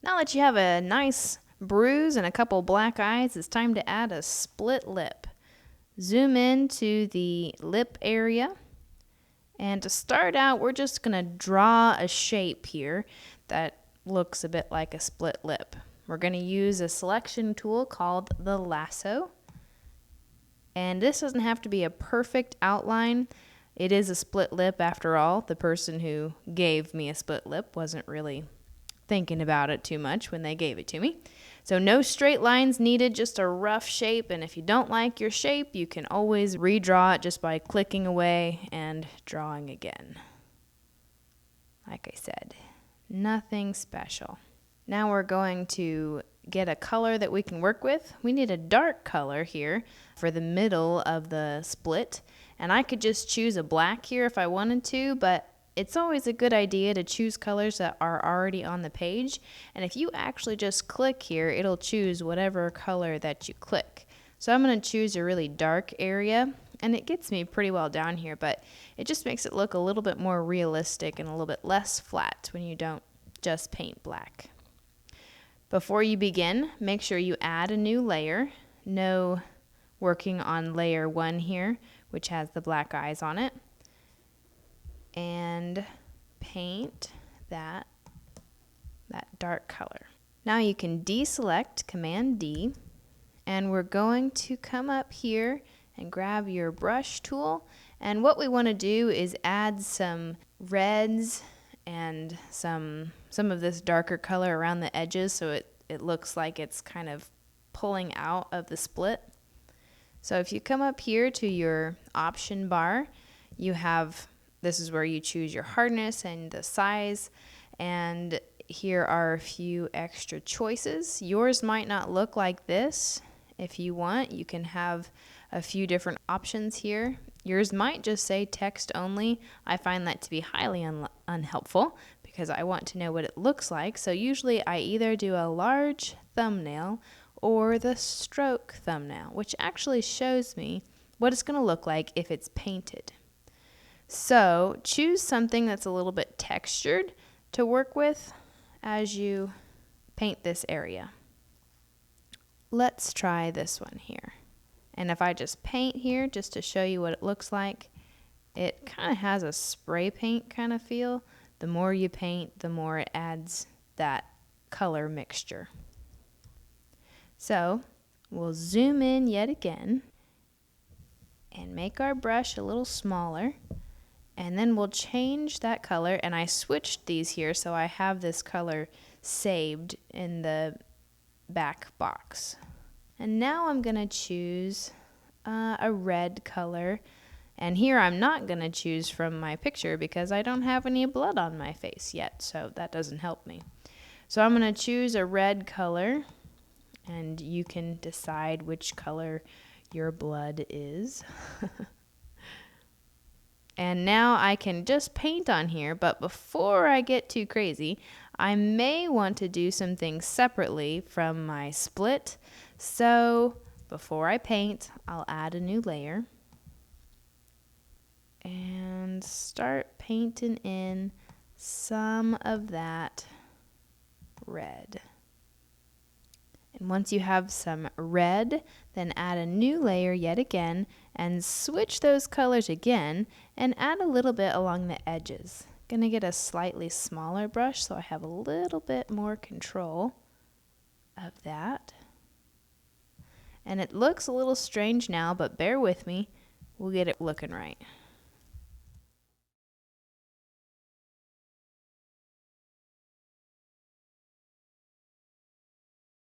Now that you have a nice bruise and a couple black eyes, it's time to add a split lip. Zoom in to the lip area. And to start out, we're just going to draw a shape here that looks a bit like a split lip. We're going to use a selection tool called the lasso. And this doesn't have to be a perfect outline. It is a split lip after all. The person who gave me a split lip wasn't really thinking about it too much when they gave it to me. So no straight lines needed, just a rough shape. And if you don't like your shape, you can always redraw it just by clicking away and drawing again. Like I said, nothing special. Now we're going to get a color that we can work with. We need a dark color here for the middle of the split. And I could just choose a black here if I wanted to, but it's always a good idea to choose colors that are already on the page. And if you actually just click here, it'll choose whatever color that you click. So I'm going to choose a really dark area, and it gets me pretty well down here, but it just makes it look a little bit more realistic and a little bit less flat when you don't just paint black. Before you begin, make sure you add a new layer. No working on layer 1 here, which has the black eyes on it. And paint that dark color. Now you can deselect, Command D, and we're going to come up here and grab your brush tool. And what we want to do is add some reds and some of this darker color around the edges so it looks like it's kind of pulling out of the split. So if you come up here to your option bar, you have, this is where you choose your hardness and the size, and here are a few extra choices. Yours might not look like this. If you want, you can have a few different options here. Yours might just say text only. I find that to be highly unhelpful because I want to know what it looks like. So usually I either do a large thumbnail or the stroke thumbnail, which actually shows me what it's going to look like if it's painted. So choose something that's a little bit textured to work with as you paint this area. Let's try this one here. And if I just paint here just to show you what it looks like, it kind of has a spray paint kind of feel. The more you paint, the more it adds that color mixture. So we'll zoom in yet again and make our brush a little smaller. And then we'll change that color, and I switched these here so I have this color saved in the back box. And now I'm going to choose a red color, and here I'm not going to choose from my picture because I don't have any blood on my face yet, so that doesn't help me. So I'm going to choose a red color, and you can decide which color your blood is. And now I can just paint on here, but before I get too crazy, I may want to do some things separately from my split. So before I paint, I'll add a new layer and start painting in some of that red. And once you have some red, then add a new layer yet again and switch those colors again and add a little bit along the edges. Gonna get a slightly smaller brush so I have a little bit more control of that. And it looks a little strange now, but bear with me, we'll get it looking right.